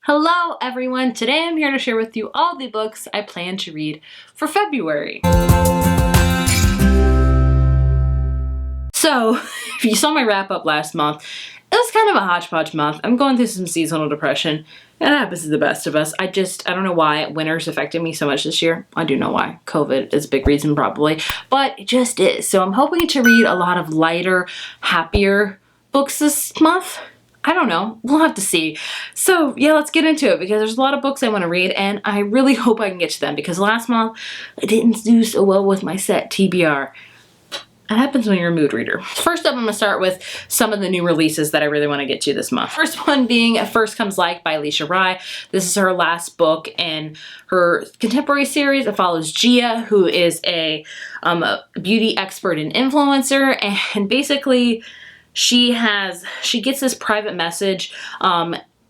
Hello everyone! Today I'm here to share with you all the books I plan to read for February. So, if you saw my wrap up last month, it was kind of a hodgepodge month. I'm going through some seasonal depression. It happens to the best of us. I don't know why winter's affected me so much this year. I do know why. COVID is a big reason probably, but it just is. So I'm hoping to read a lot of lighter, happier books this month. I don't know. We'll have to see. So yeah, let's get into it because there's a lot of books I want to read and I really hope I can get to them because last month I didn't do so well with my set TBR. It happens when you're a mood reader. First up, I'm going to start with some of the new releases that I really want to get to this month. First one being First Comes Like by Alicia Rai. This is her last book in her contemporary series. It follows Gia, who is a beauty expert and influencer, and basically she gets this private message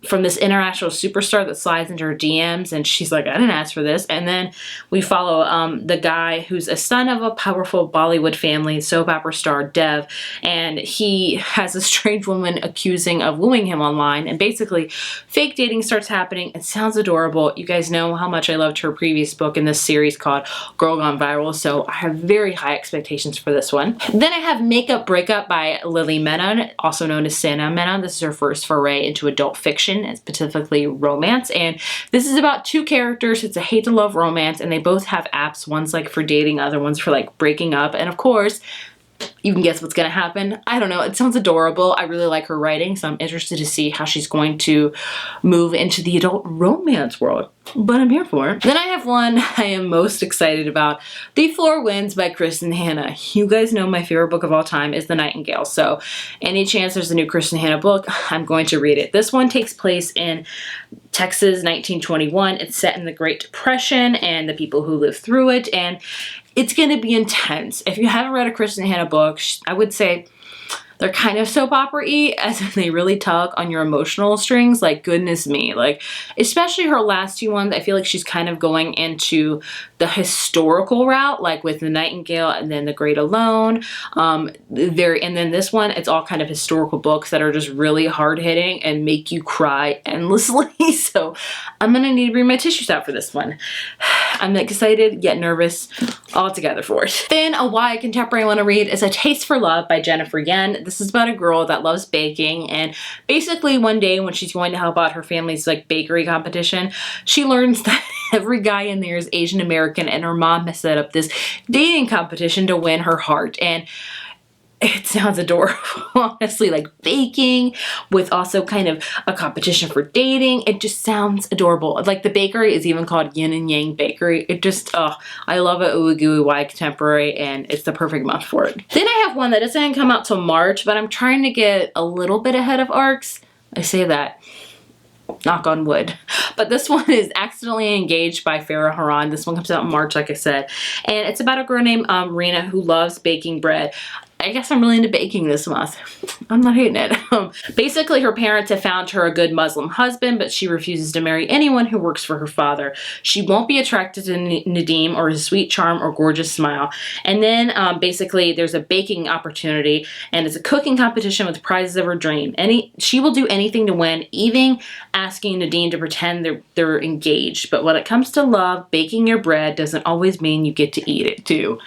from this international superstar that slides into her DMs, and she's like, I didn't ask for this. And then we follow the guy who's a son of a powerful Bollywood family, soap opera star Dev, and he has a strange woman accusing of wooing him online, and basically fake dating starts happening. It sounds adorable. You guys know how much I loved her previous book in this series called Girl Gone Viral, so I have very high expectations for this one. Then I have Makeup Breakup by Lily Menon, also known as Sana Menon. This is her first foray into adult fiction, and specifically romance, and this is about two characters. It's a hate to love romance, and they both have apps. One's like for dating, other one's for like breaking up, and of course you can guess what's gonna happen. I don't know, it sounds adorable. I really like her writing, so I'm interested to see how she's going to move into the adult romance world, but I'm here for it. Then I have one I am most excited about, The Four Winds by Kristen Hanna. You guys know my favorite book of all time is The Nightingale, so any chance there's a new Kristen Hanna book, I'm going to read it. This one takes place in Texas, 1921. It's set in the Great Depression and the people who lived through it, and it's going to be intense. If you haven't read a Kristen Hanna book, I would say they're kind of soap opera-y, as in they really tug on your emotional strings, like goodness me. Like, especially her last two ones, I feel like she's kind of going into the historical route, like with The Nightingale and then The Great Alone. And then this one, it's all kind of historical books that are just really hard-hitting and make you cry endlessly. So I'm gonna need to bring my tissues out for this one. I'm excited yet nervous all together for it. Then a YA contemporary I want to read is A Taste for Love by Jennifer Yen. This is about a girl that loves baking, and basically one day when she's going to help out her family's like bakery competition, she learns that every guy in there is Asian American, and her mom has set up this dating competition to win her heart. And it sounds adorable, honestly, like baking with also kind of a competition for dating. It just sounds adorable. Like the bakery is even called Yin and Yang Bakery. It just, I love it. Ooey gooey YA contemporary, and it's the perfect month for it. Then I have one that doesn't come out till March, but I'm trying to get a little bit ahead of ARCs. I say that, knock on wood. But this one is Accidentally Engaged by Farah Haran. This one comes out in March, like I said. And it's about a girl named Rena who loves baking bread. I guess I'm really into baking this month. I'm not hating it. Basically, her parents have found her a good Muslim husband, but she refuses to marry anyone who works for her father. She won't be attracted to Nadeem or his sweet charm or gorgeous smile. And then basically there's a baking opportunity, and it's a cooking competition with prizes of her dream. She will do anything to win, even asking Nadeem to pretend they're engaged. But when it comes to love, baking your bread doesn't always mean you get to eat it too.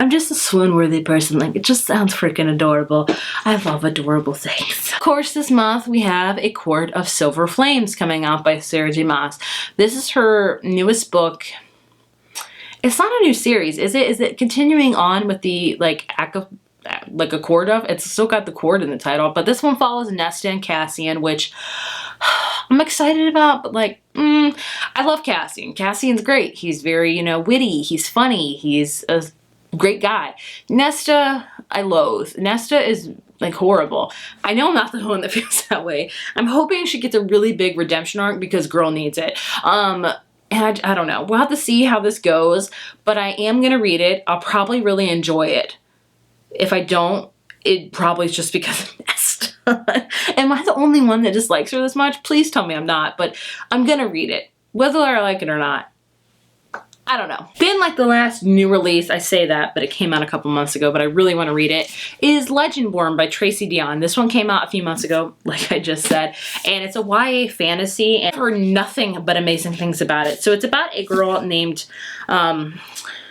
I'm just a swoon-worthy person. Like, it just sounds freaking adorable. I love adorable things. Of course, this month we have A Court of Silver Flames coming out by Sarah J. Maas. This is her newest book. It's not a new series, is it? Is it continuing on with the, like, A Court of? It's still got the court in the title, but this one follows Nesta and Cassian, which I'm excited about, but like, I love Cassian. Cassian's great. He's very, you know, witty. He's funny. He's a great guy. Nesta, I loathe. Nesta is like horrible. I know I'm not the one that feels that way. I'm hoping she gets a really big redemption arc because girl needs it. And I don't know. We'll have to see how this goes, but I am going to read it. I'll probably really enjoy it. If I don't, it probably is just because of Nesta. Am I the only one that dislikes her this much? Please tell me I'm not, but I'm going to read it. Whether I like it or not, I don't know. Then like the last new release, I say that, but it came out a couple months ago, but I really want to read it, is Legendborn by Tracy Deonn. This one came out a few months ago, like I just said, and it's a YA fantasy, and I've heard nothing but amazing things about it. So it's about a girl named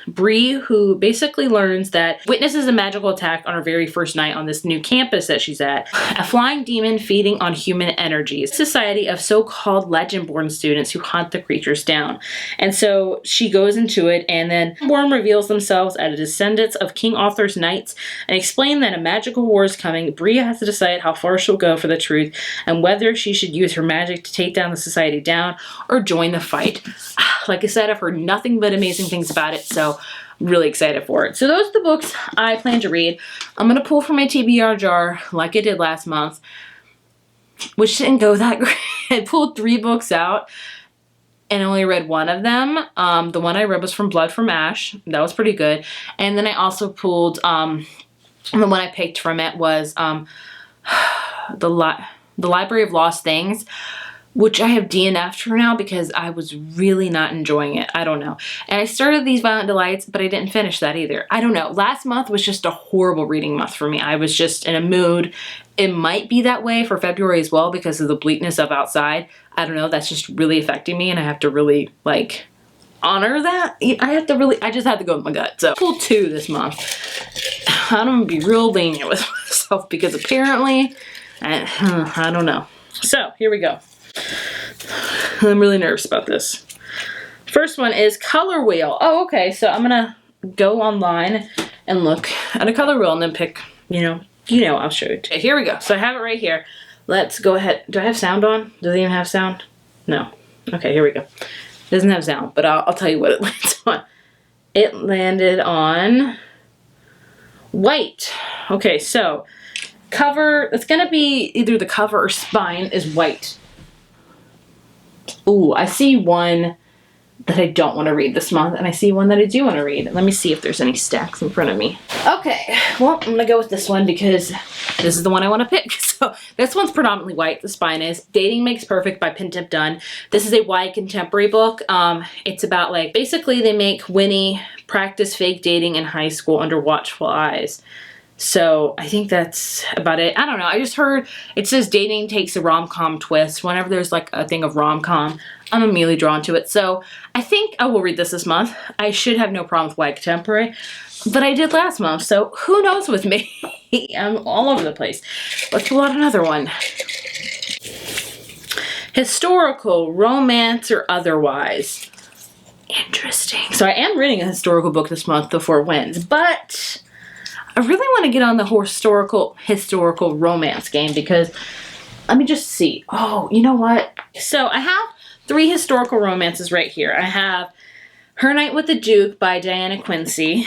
Bree, who basically learns that witnesses a magical attack on her very first night on this new campus that she's at. A flying demon feeding on human energies. Society of so-called Legendborn students who hunt the creatures down. And so she goes into it, and then Legendborn reveals themselves as descendants of King Arthur's knights and explain that a magical war is coming. Bree has to decide how far she'll go for the truth and whether she should use her magic to take down the society down or join the fight. Like I said, I've heard nothing but amazing things about it, so really excited for it. So those are the books I plan to read. I'm going to pull from my TBR jar like I did last month, which didn't go that great. I pulled 3 books out and only read one of them. The one I read was from Blood from Ash. That was pretty good. And then I also pulled, the one I picked from it was the Library of Lost Things, which I have DNF'd for now because I was really not enjoying it. I don't know. And I started these Violent Delights, but I didn't finish that either. I don't know. Last month was just a horrible reading month for me. I was just in a mood. It might be that way for February as well because of the bleakness of outside. I don't know. That's just really affecting me, and I have to really, like, honor that. I just had to go with my gut. So, pull 2 this month. I'm going to be real lenient with myself because apparently, I don't know. So, here we go. I'm really nervous about this. First one is Color Wheel. Oh, okay. So I'm gonna go online and look at a color wheel and then pick, I'll show you. Okay, here we go. So I have it right here. Let's go ahead. Do I have sound on? Does it even have sound? No. Okay, here we go. It doesn't have sound, but I'll tell you what it lands on. It landed on white. Okay, so cover, it's gonna be either the cover or spine is white. Ooh, I see one that I don't want to read this month, and I see one that I do want to read. Let me see if there's any stacks in front of me. Okay, well, I'm going to go with this one because this is the one I want to pick. So this one's predominantly white, the spine is. Dating Makes Perfect by Pintip Dunn. This is a YA contemporary book. It's about, like, basically they make Winnie practice fake dating in high school under watchful eyes. So I think that's about it. I don't know. I just heard it says dating takes a rom-com twist. Whenever there's like a thing of rom-com, I'm immediately drawn to it. So I think I will read this month. I should have no problem with YA contemporary, but I did last month. So who knows with me? I'm all over the place. Let's pull out another one. Historical, romance, or otherwise. Interesting. So I am reading a historical book this month, The Four Winds, but I really want to get on the historical romance game because let me just see. Oh, you know what? So I have 3 historical romances right here. I have Her Night with the Duke by Diana Quincy,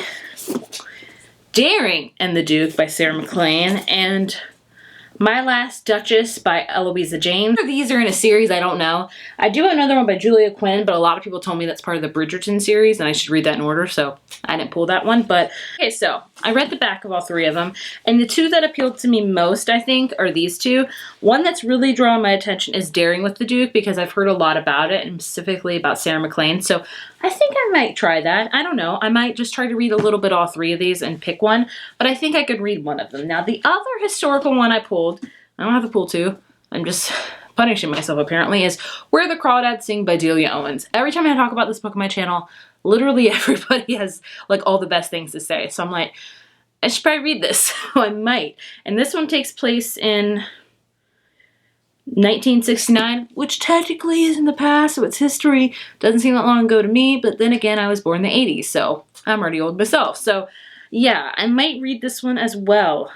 Daring and the Duke by Sarah MacLean, and My Last Duchess by Eloisa James. These are in a series, I don't know. I do have another one by Julia Quinn, but a lot of people told me that's part of the Bridgerton series, and I should read that in order, so I didn't pull that one. But, okay, so I read the back of all 3 of them, and the 2 that appealed to me most, I think, are these 2. One that's really drawn my attention is Daring with the Duke, because I've heard a lot about it, and specifically about Sarah MacLean, so I think I might try that. I don't know. I might just try to read a little bit all 3 of these and pick one, but I think I could read one of them. Now, the other historical one I pulled, I don't have to pull 2, I'm just punishing myself apparently, is Where the Crawdads Sing by Delia Owens. Every time I talk about this book on my channel, literally everybody has like all the best things to say. So I'm like, I should probably read this. So I might. And this one takes place in 1969, which technically is in the past, so it's history. Doesn't seem that long ago to me, but then again, I was born in the 80s, so I'm already old myself. So yeah, I might read this one as well.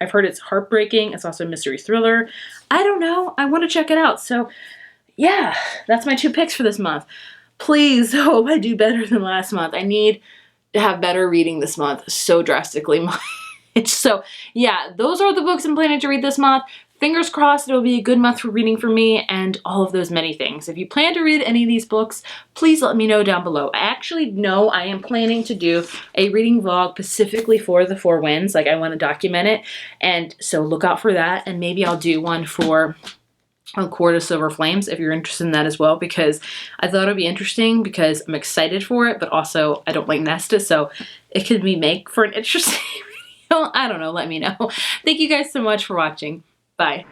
I've heard it's heartbreaking. It's also a mystery thriller. I don't know. I want to check it out. So yeah, that's my 2 picks for this month. Please hope I do better than last month. I need to have better reading this month so drastically much. So yeah, those are the books I'm planning to read this month. Fingers crossed it'll be a good month for reading for me and all of those many things. If you plan to read any of these books, please let me know down below. I actually know I am planning to do a reading vlog specifically for The Four Winds. Like, I want to document it. And so look out for that. And maybe I'll do one for A Court of Silver Flames if you're interested in that as well, because I thought it'd be interesting because I'm excited for it, but also I don't like Nesta, so it could be make for an interesting video. I don't know, let me know. Thank you guys so much for watching. Bye.